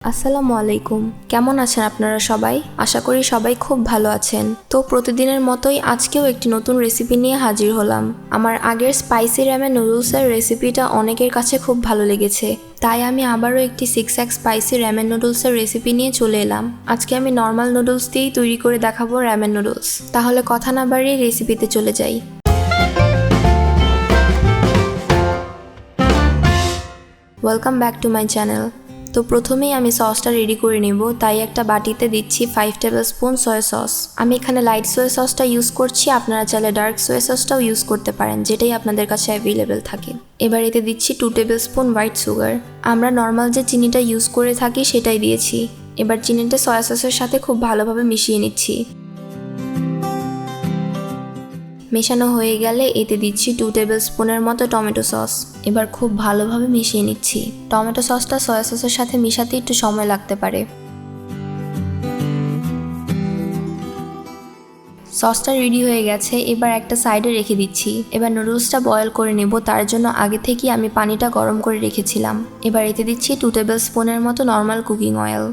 আসসালামু আলাইকুম। কেমন আছেন আপনারা সবাই? আশা করি সবাই খুব ভালো আছেন। তো প্রতিদিনের মতোই আজকেও একটি নতুন রেসিপি নিয়ে হাজির হলাম। আমার আগের স্পাইসি র্যামেন নুডলসের রেসিপিটা অনেকের কাছে খুব ভালো লেগেছে, তাই আমি আবারও একটি 6x স্পাইসি র্যামেন নুডলসের রেসিপি নিয়ে চলে এলাম। আজকে আমি নর্মাল নুডলস দিয়েই তৈরি করে দেখাবো র্যামেন নুডলস। তাহলে কথা না বাড়িয়ে রেসিপিতে চলে যাই। Welcome back to my channel. তো প্রথমেই আমি সসটা রেডি করে নেব, তাই একটা বাটিতে দিচ্ছি 5 টেবিলস্পুন সয়া সস। আমি এখানে লাইট সয়া সসটা ইউজ করছি, আপনারা চাইলে ডার্ক সয়া সসটাও ইউজ করতে পারেন, যেটাই আপনাদের কাছে অ্যাভেলেবেল থাকে। এবার এতে দিচ্ছি 2 টেবিলস্পুন হোয়াইট সুগার। আমরা নর্মাল যে চিনিটা ইউজ করে থাকি সেটাই দিয়েছি। এবার চিনিটা সয়া সসের সাথে খুব ভালোভাবে মিশিয়ে নিচ্ছি। মেশানো হয়ে গেলে এতে দিচ্ছি 2 টেবিলস্পুনের মতো টমেটো সস। এবার খুব ভালোভাবে মিশিয়ে নিচ্ছি। টমেটো সসটা সয়া সসের সাথে মিশাতে একটু সময় লাগতে পারে। সসটা রেডি হয়ে গেছে, এবার একটা সাইডে রেখে দিচ্ছি। এবার নুডলসটা বয়েল করে নেব, তার জন্য আগে থেকেই আমি পানিটা গরম করে রেখেছিলাম। এবার এতে দিচ্ছি 2 টেবিলস্পুনের মতো নর্মাল কুকিং অয়েল।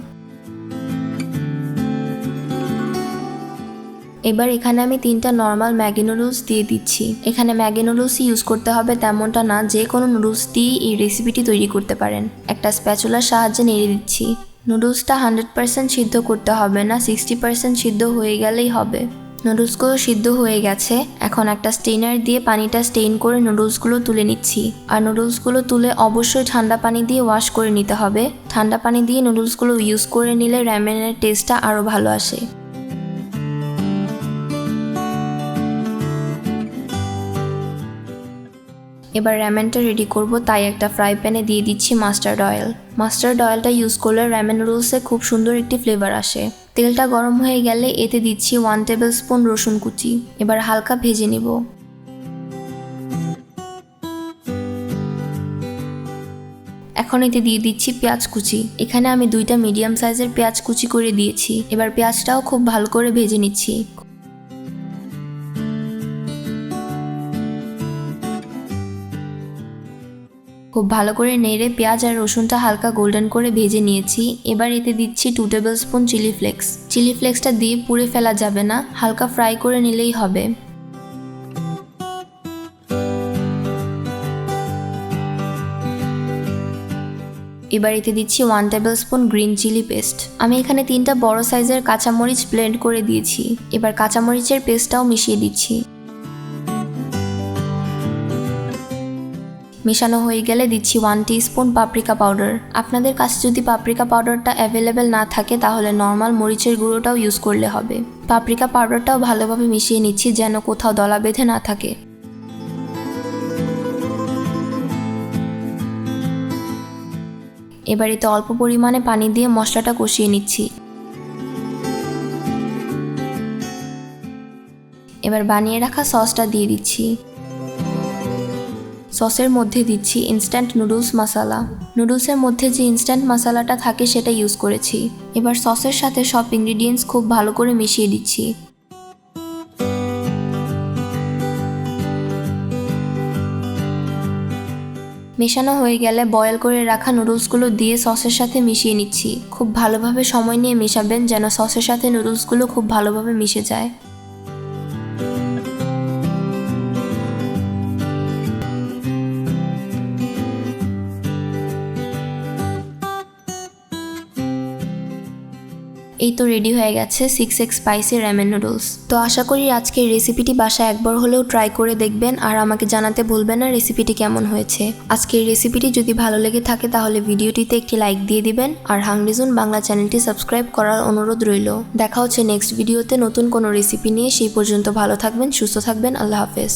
এবার এখানে আমি 3টা নর্মাল ম্যাগি নুডলস দিয়ে দিচ্ছি। এখানে ম্যাগি নুডলসই ইউজ করতে হবে তেমনটা না, যে কোনো নুডলস দিয়ে এই রেসিপিটি তৈরি করতে পারেন। একটা স্প্যাচুলার সাহায্যে নেড়ে দিচ্ছি। নুডলসটা 100% সিদ্ধ করতে হবে না, 60% সিদ্ধ হয়ে গেলেই হবে। নুডলসগুলো সিদ্ধ হয়ে গেছে, এখন একটা স্টেইনার দিয়ে পানিটা স্টেইন করে নুডলসগুলো তুলে নিচ্ছি। আর নুডলসগুলো তুলে অবশ্যই ঠান্ডা পানি দিয়ে ওয়াশ করে নিতে হবে। ঠান্ডা পানি দিয়ে নুডলসগুলো ইউজ করে নিলে র্যামেনের টেস্টটা আরও ভালো আসে। এবার র্যামেনটা রেডি করব, তাই একটা ফ্রাই প্যানে দিয়ে দিচ্ছি মাস্টার্ড অয়েল। মাস্টার্ড অয়েলটা ইউজ করলে র্যামেন নুডলসে খুব সুন্দর একটি ফ্লেভার আসে। তেলটা গরম হয়ে গেলে এতে দিচ্ছি 1 টেবিলস্পুন রসুন কুচি। এবার হালকা ভেজে নিব। এখন এতে দিয়ে দিচ্ছি পেঁয়াজ কুচি। এখানে আমি 2টা মিডিয়াম সাইজের পেঁয়াজ কুচি করে দিয়েছি। এবার পেঁয়াজটাও খুব ভালো করে ভেজে নিচ্ছি। খুব ভালো করে নেড়ে পেঁয়াজ আর রসুনটা হালকা গোল্ডেন করে ভেজে নিয়েছি। এবার এতে দিচ্ছি 2 টেবিলস্পুন চিলি ফ্লেক্স। চিলি ফ্লেক্সটা দিয়ে পুড়ে ফেলা যাবে না, হালকা ফ্রাই করে নিলেই হবে। এবার এতে দিচ্ছি 1 টেবিলস্পুন গ্রিন চিলি পেস্ট। আমি এখানে 3টা বড় সাইজের কাঁচামরিচ ব্লেন্ড করে দিয়েছি। এবার কাঁচামরিচের পেস্টটাও মিশিয়ে দিচ্ছি। মেশানো হয়ে গেলে দিচ্ছি 1 টিস্পুন পাপরিকা পাউডার। আপনাদের কাছে যদি পাপরিকা পাউডারটা অ্যাভেলেবেল না থাকে তাহলে নর্মাল মরিচের গুঁড়োটাও ইউজ করলে হবে। পাপরিকা পাউডারটাও ভালোভাবে মিশিয়ে নিচ্ছি, যেন কোথাও দলা বেঁধে না থাকে। এবার এতে অল্প পরিমাণে পানি দিয়ে মশলাটা কষিয়ে নিচ্ছি। এবার বানিয়ে রাখা সসটা দিয়ে দিচ্ছি। সসের মধ্যে দিচ্ছি ইনস্ট্যান্ট নুডলস মশলা। নুডলসের মধ্যে যে ইনস্ট্যান্ট মশলাটা থাকে সেটা ইউজ করেছি। এবার সসের সাথে সব ইনগ্রিডিয়েন্টস খুব ভালো করে মিশিয়ে দিচ্ছি। মেশানো হয়ে গেলে বয়েল করে রাখা নুডলসগুলো দিয়ে সসের সাথে মিশিয়ে নিচ্ছি। খুব ভালোভাবে সময় নিয়ে মেশাবেন, যেন সসের সাথে নুডলসগুলো খুব ভালোভাবে মিশে যায়। এই তো রেডি হয়ে গেছে 6x স্পাইসি র্যামেন নুডলস। তো আশা করি আজকের রেসিপিটি বাসায় একবার হলেও ট্রাই করে দেখবেন, আর আমাকে জানাতে ভুলবেন না রেসিপিটি কেমন হয়েছে। আজকের রেসিপিটি যদি ভালো লেগে থাকে তাহলে ভিডিওটিতে একটি লাইক দিয়ে দিবেন, আর হাংরিজুন বাংলা চ্যানেলটি সাবস্ক্রাইব করার অনুরোধ রইল। দেখা হচ্ছে নেক্সট ভিডিওতে নতুন কোনো রেসিপি নিয়ে। সেই পর্যন্ত ভালো থাকবেন, সুস্থ থাকবেন। আল্লাহ হাফেজ।